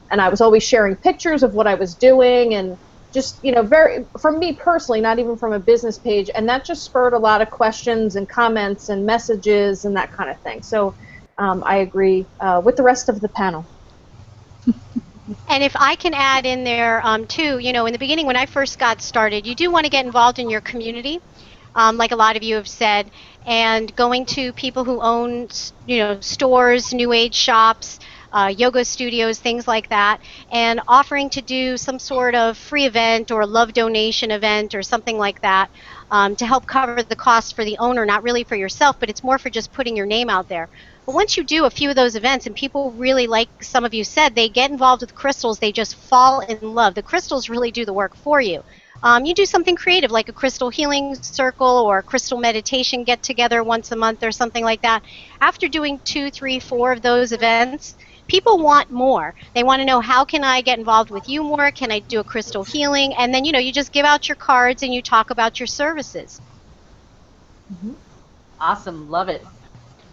And I was always sharing pictures of what I was doing, and just, very, from me personally, not even from a business page, and that just spurred a lot of questions and comments and messages and that kind of thing. So I agree with the rest of the panel. And if I can add in there, too, in the beginning when I first got started, you do want to get involved in your community, like a lot of you have said, and going to people who own, stores, new age shops, yoga studios, things like that, and offering to do some sort of free event or love donation event or something like that to help cover the cost for the owner, not really for yourself, but it's more for just putting your name out there. But once you do a few of those events and people really, like some of you said, they get involved with crystals, they just fall in love. The crystals really do the work for you. You do something creative like a crystal healing circle or a crystal meditation get together once a month or something like that. After doing 2, 3, 4 of those events, people want more. They want to know, how can I get involved with you more? Can I do a crystal healing? And then, you just give out your cards and you talk about your services. Mm-hmm. Awesome. Love it.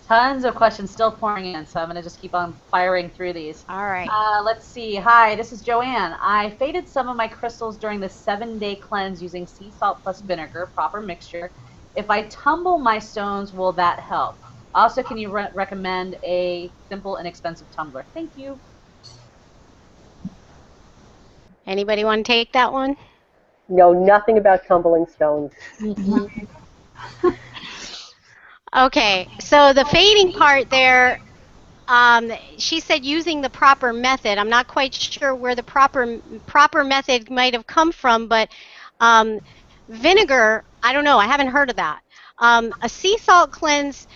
Tons of questions still pouring in, so I'm going to just keep on firing through these. All right. Let's see. Hi, this is Joanne. I faded some of my crystals during the 7-day cleanse using sea salt plus vinegar, proper mixture. If I tumble my stones, will that help? Also, can you recommend a simple, inexpensive tumbler? Thank you. Anybody want to take that one? Know nothing about tumbling stones. Okay, so the fading part there, she said using the proper method. I'm not quite sure where the proper method might have come from, but vinegar, I don't know. I haven't heard of that. A sea salt cleanse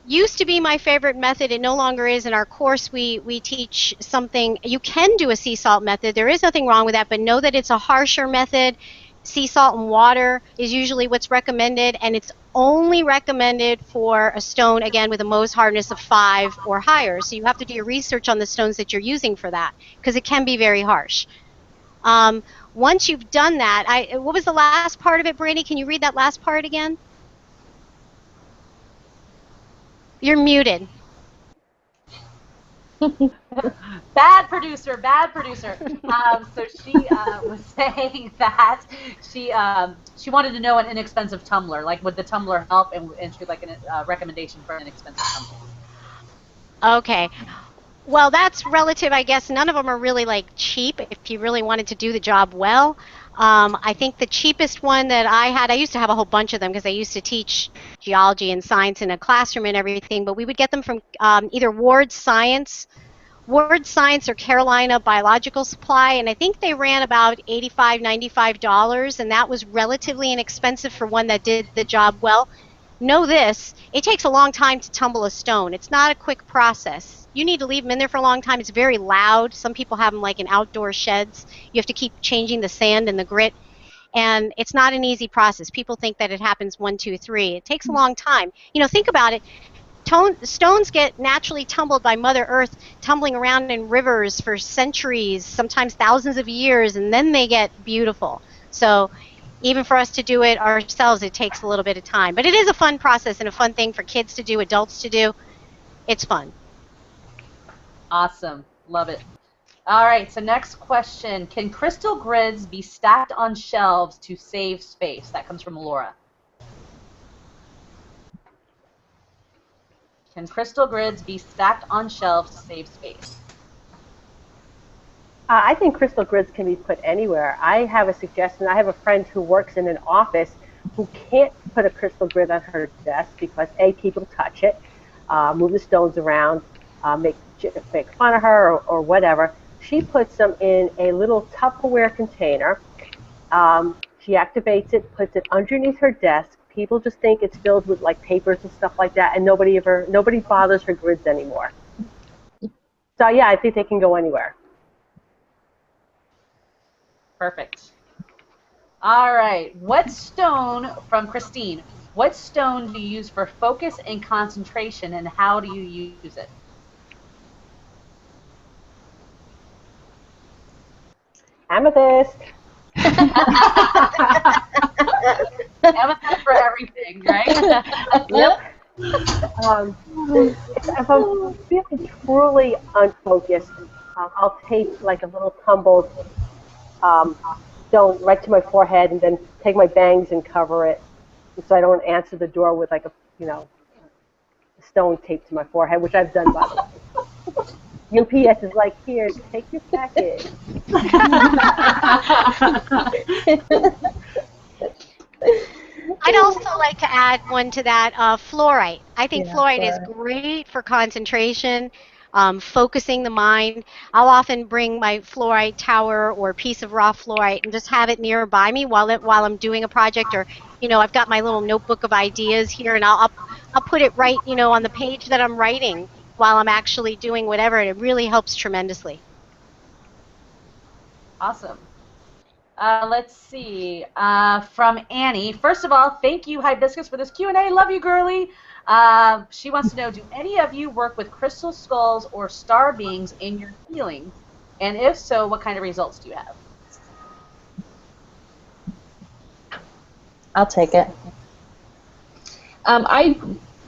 used to be my favorite method. It no longer is. In our course, we teach something. You can do a sea salt method. There is nothing wrong with that, but know that it's a harsher method. Sea salt and water is usually what's recommended, and it's only recommended for a stone, again, with a Mohs hardness of 5 or higher. So you have to do your research on the stones that you're using for that, because it can be very harsh. Once you've done that, what was the last part of it, Brandy? Can you read that last part again? You're muted. Bad producer, bad producer. So she was saying that she wanted to know an inexpensive tumbler. Like, would the tumbler help? And she'd like a recommendation for an inexpensive tumbler. Okay. Well, that's relative, I guess. None of them are really like cheap if you really wanted to do the job well. I think the cheapest one that I used to have a whole bunch of them because I used to teach geology and science in a classroom and everything, but we would get them from either Ward Science or Carolina Biological Supply, and I think they ran about $85, $95, and that was relatively inexpensive for one that did the job well. Know this, it takes a long time to tumble a stone. It's not a quick process. You need to leave them in there for a long time. It's very loud. Some people have them like in outdoor sheds. You have to keep changing the sand and the grit, and it's not an easy process. People think that it happens 1, 2, 3. It takes a long time. Think about it. Stones get naturally tumbled by Mother Earth, tumbling around in rivers for centuries, sometimes thousands of years, and then they get beautiful. So even for us to do it ourselves, it takes a little bit of time. But it is a fun process and a fun thing for kids to do, adults to do. It's fun. Awesome. Love it. All right, so next question. Can crystal grids be stacked on shelves to save space? That comes from Laura. Can crystal grids be stacked on shelves to save space? I think crystal grids can be put anywhere. I have a suggestion. I have a friend who works in an office who can't put a crystal grid on her desk because A, people touch it, move the stones around, make fun of her or whatever. She puts them in a little Tupperware container. She activates it, puts it underneath her desk. People just think it's filled with like papers and stuff like that, and nobody bothers her grids anymore. So yeah, I think they can go anywhere. Perfect. All right. From Christine, what stone do you use for focus and concentration, and how do you use it? Amethyst. Amethyst for everything, right? Yep. If I'm feeling truly unfocused, I'll take like a little tumbled stone right to my forehead and then take my bangs and cover it so I don't answer the door with like a stone taped to my forehead, which I've done by the way. UPS is like, here, take your package. I'd also like to add one to that, fluorite. I think fluorite is great for concentration, focusing the mind. I'll often bring my fluorite tower or piece of raw fluorite and just have it nearby me while I'm doing a project, or I've got my little notebook of ideas here, and I'll put it right on the page that I'm writing while I'm actually doing whatever, and it really helps tremendously. Awesome. Let's see. From Annie. First of all, thank you, Hibiscus, for this Q&A. Love you, girly. She wants to know, do any of you work with crystal skulls or star beings in your healing? And if so, what kind of results do you have? I'll take it. I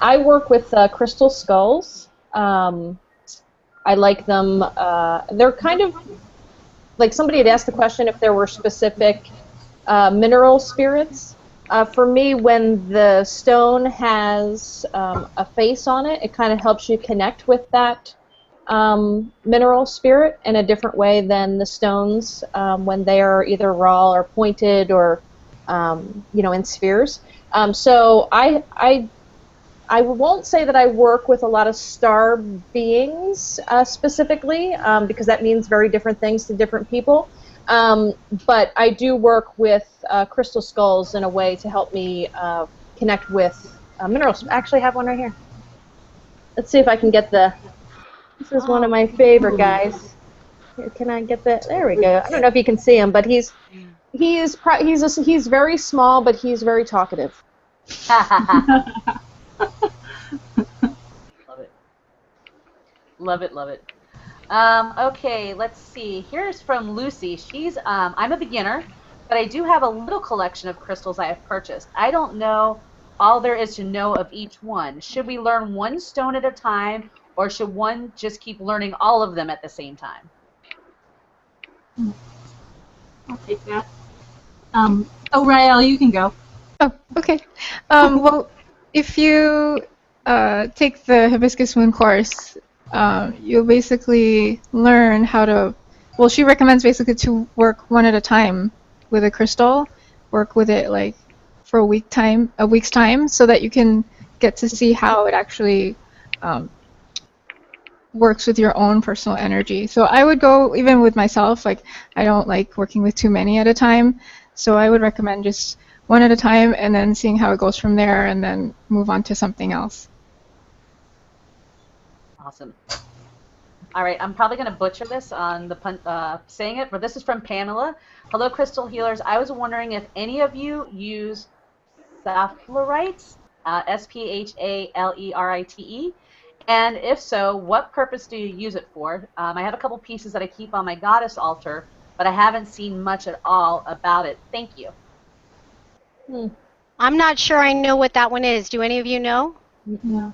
I work with crystal skulls. I like them. They're kind of like somebody had asked the question if there were specific mineral spirits. For me, when the stone has a face on it, it kind of helps you connect with that mineral spirit in a different way than the stones when they are either raw or pointed or in spheres. So I won't say that I work with a lot of star beings specifically, because that means very different things to different people. But I do work with crystal skulls in a way to help me connect with minerals. I actually have one right here. Let's see if I can get the... This is one of my favorite guys. Here, can I get the... There we go. I don't know if you can see him, but he's very small, but he's very talkative. Love it, love it. Okay, let's see. Here's from Lucy. She's, I'm a beginner, but I do have a little collection of crystals I have purchased. I don't know all there is to know of each one. Should we learn one stone at a time, or should one just keep learning all of them at the same time? I'll take that. Rael, you can go. Oh, okay. Well, if you take the Hibiscus Moon course, you'll basically learn how to, well, she recommends basically to work one at a time with a crystal, work with it like for a week's time, so that you can get to see how it actually works with your own personal energy. So I would go, even with myself, like I don't like working with too many at a time, so I would recommend just one at a time and then seeing how it goes from there and then move on to something else. Awesome. All right, I'm probably going to butcher this on the saying it, but this is from Pamela. Hello, Crystal Healers. I was wondering if any of you use sapphirite, S-P-H-A-L-E-R-I-T-E, and if so, what purpose do you use it for? I have a couple pieces that I keep on my goddess altar, but I haven't seen much at all about it. Thank you. I'm not sure I know what that one is. Do any of you know? No.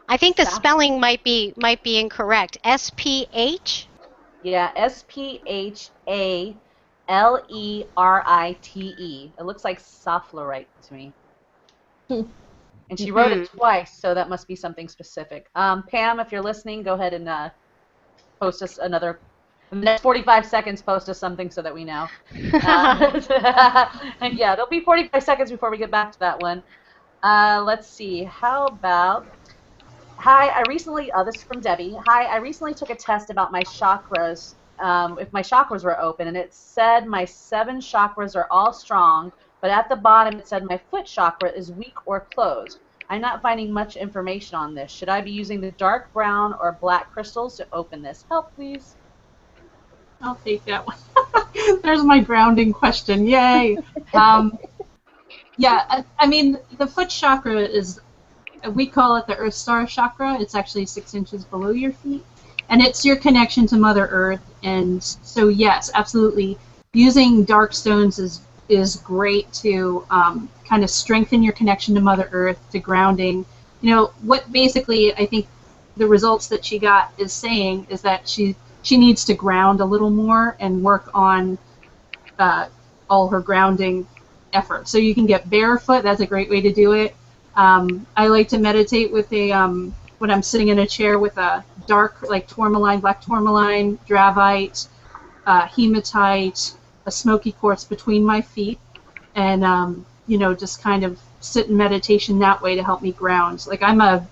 I think the spelling might be incorrect. S-P-H? Yeah, S-P-H-A-L-E-R-I-T-E. It looks like sapphirite to me. And she wrote it twice, so that must be something specific. Pam, if you're listening, go ahead and post us another. In the next 45 seconds, post us something so that we know. And yeah, it'll be 45 seconds before we get back to that one. Let's see. How about... Hi, I recently... Oh, this is from Debbie. Hi, I recently took a test about my chakras, if my chakras were open, and it said my 7 chakras are all strong, but at the bottom it said my foot chakra is weak or closed. I'm not finding much information on this. Should I be using the dark brown or black crystals to open this? Help, please. I'll take that one. There's my grounding question. Yay. Yeah, I mean, the foot chakra is, we call it the Earth Star chakra. It's actually 6 inches below your feet. And it's your connection to Mother Earth. And so, yes, absolutely. Using dark stones is great to kind of strengthen your connection to Mother Earth, to grounding. You know, what basically I think the results that she got is saying is that she needs to ground a little more and work on all her grounding efforts. So you can get barefoot. That's a great way to do it. I like to meditate with when I'm sitting in a chair with a dark, like tourmaline, black tourmaline, dravite, hematite, a smoky quartz between my feet, and you know, just kind of sit in meditation that way to help me ground. Like I'm a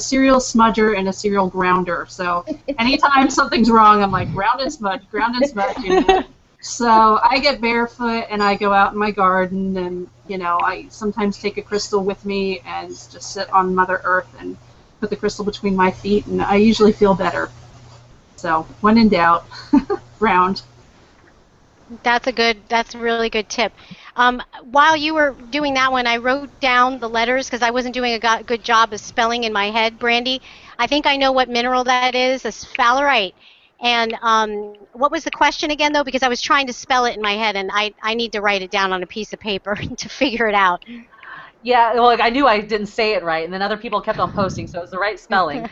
serial smudger and a serial grounder. So anytime something's wrong, I'm like ground and smudge, you know? So I get barefoot and I go out in my garden, and you know, I sometimes take a crystal with me and just sit on Mother Earth and put the crystal between my feet, and I usually feel better. So when in doubt, ground. That's a really good tip. While you were doing that one, I wrote down the letters because I wasn't doing a good job of spelling in my head, Brandy. I think I know what mineral that is, a sphalerite. And what was the question again, though? Because I was trying to spell it in my head, and I need to write it down on a piece of paper to figure it out. Yeah, well, like, I knew I didn't say it right, and then other people kept on posting, so it was the right spelling.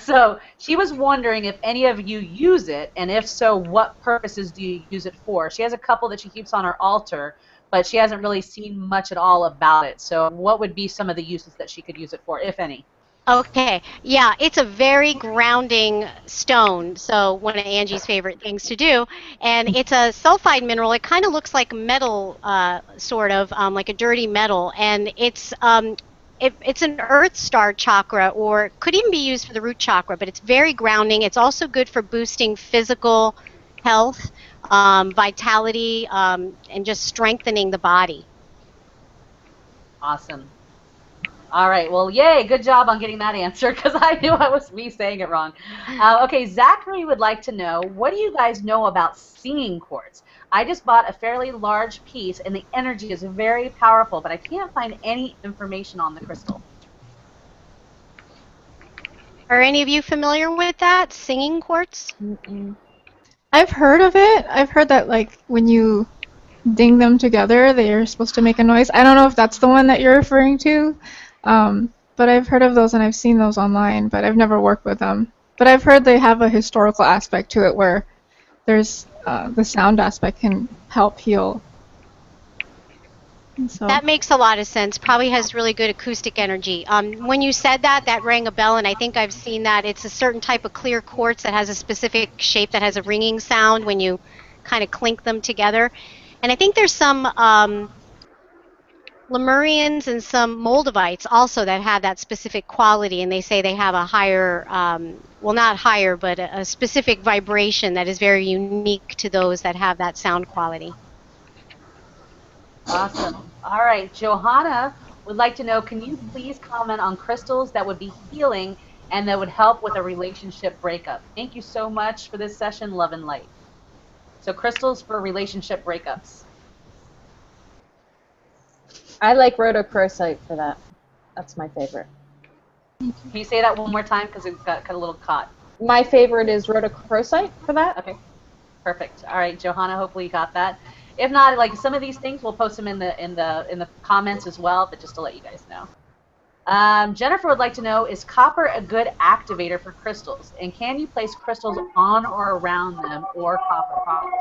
So she was wondering if any of you use it, and if so, what purposes do you use it for? She has a couple that she keeps on her altar, but she hasn't really seen much at all about it. So what would be some of the uses that she could use it for, if any? Okay, yeah, it's a very grounding stone. So one of Angie's favorite things to do, and it's a sulfide mineral. It kind of looks like metal, sort of like a dirty metal, and it's an Earth Star chakra, or could even be used for the root chakra. But it's very grounding. It's also good for boosting physical health, vitality, and just strengthening the body. Awesome. All right. Well, yay. Good job on getting that answer because I knew I was me saying it wrong. Okay. Zachary would like to know, what do you guys know about singing quartz? I just bought a fairly large piece and the energy is very powerful, but I can't find any information on the crystal. Are any of you familiar with that, singing quartz? I've heard of it. I've heard that like when you ding them together, they are supposed to make a noise. I don't know if that's the one that you're referring to, but I've heard of those and I've seen those online, but I've never worked with them. But I've heard they have a historical aspect to it where there's the sound aspect can help heal. And so That makes a lot of sense. Probably has really good acoustic energy. When you said that, that rang a bell, and I think I've seen that. It's a certain type of clear quartz that has a specific shape that has a ringing sound when you kind of clink them together. And I think there's some Lemurians and some Moldavites also that have that specific quality, and they say they have a higher, well, not higher, but a specific vibration that is very unique to those that have that sound quality. Awesome. All right. Johanna would like to know, can you please comment on crystals that would be healing and that would help with a relationship breakup? Thank you so much for this session. Love and light. So crystals for relationship breakups. I like rhodochrosite for that. That's my favorite. Can you say that one more time because it got a little caught? My favorite is rhodochrosite for that. Okay. Perfect. All right, Johanna, hopefully you got that. If not, like some of these things, we'll post them in the comments as well, but just to let you guys know. Jennifer would like to know, is copper a good activator for crystals? And can you place crystals on or around them or copper products?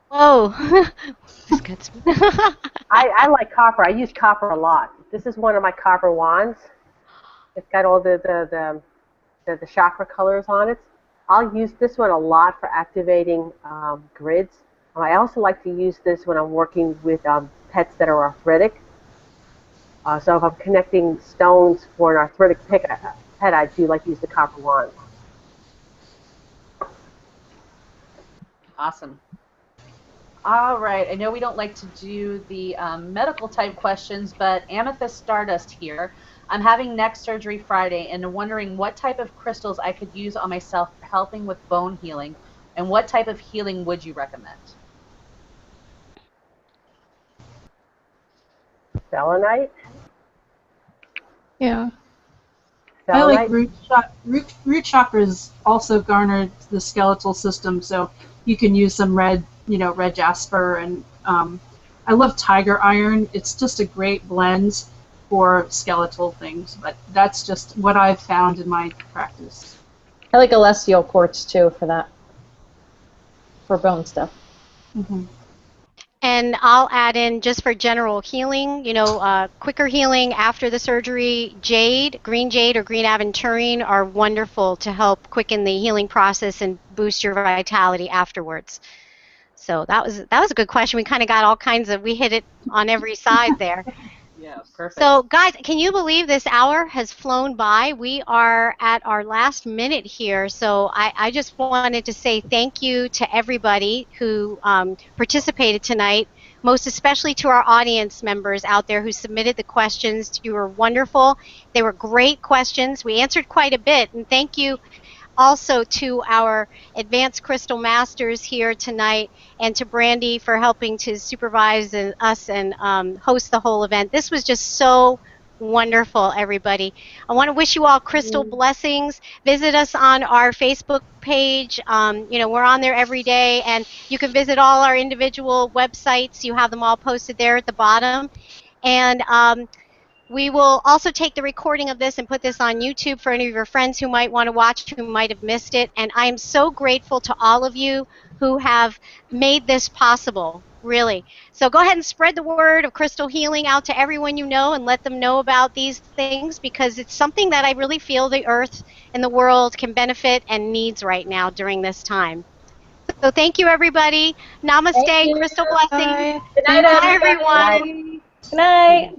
Whoa. I like copper. I use copper a lot. This is one of my copper wands. It's got all the chakra colors on it. I'll use this one a lot for activating grids. I also like to use this when I'm working with pets that are arthritic. So if I'm connecting stones for an arthritic pet, I do like to use the copper wand. Awesome. All right. I know we don't like to do the medical type questions, but Amethyst Stardust here. I'm having neck surgery Friday and wondering what type of crystals I could use on myself for helping with bone healing, and what type of healing would you recommend? Selenite? yeah. I like Selenite? root chakras also garner the skeletal system, so you can use some red jasper, and I love tiger iron. It's just a great blend for skeletal things, but that's just what I've found in my practice. I like celestial quartz too for that, for bone stuff. Mm-hmm. And I'll add in, just for general healing, quicker healing after the surgery, jade, green jade or green aventurine are wonderful to help quicken the healing process and boost your vitality afterwards. So that was a good question. We kind of got all kinds of, we hit it on every side there. Yeah, perfect. So guys, can you believe this hour has flown by? We are at our last minute here. So I just wanted to say thank you to everybody who participated tonight, most especially to our audience members out there who submitted the questions. You were wonderful. They were great questions. We answered quite a bit, and thank you also to our advanced crystal masters here tonight, and to Brandy for helping to supervise us and host the whole event. This was just so Wonderful, everybody. I want to wish you all crystal blessings. Visit us on our Facebook page. We're on there every day, and you can visit all our individual websites. You have them all posted there at the bottom. And we will also take the recording of this and put this on YouTube for any of your friends who might want to watch, who might have missed it. And I am so grateful to all of you who have made this possible, really. So go ahead and spread the word of crystal healing out to everyone you know and let them know about these things, because it's something that I really feel the earth and the world can benefit and needs right now during this time. So thank you, everybody. Namaste, Thank you. crystal blessings. Bye. Good night, Thank you. Bye, everybody. everyone. Good night.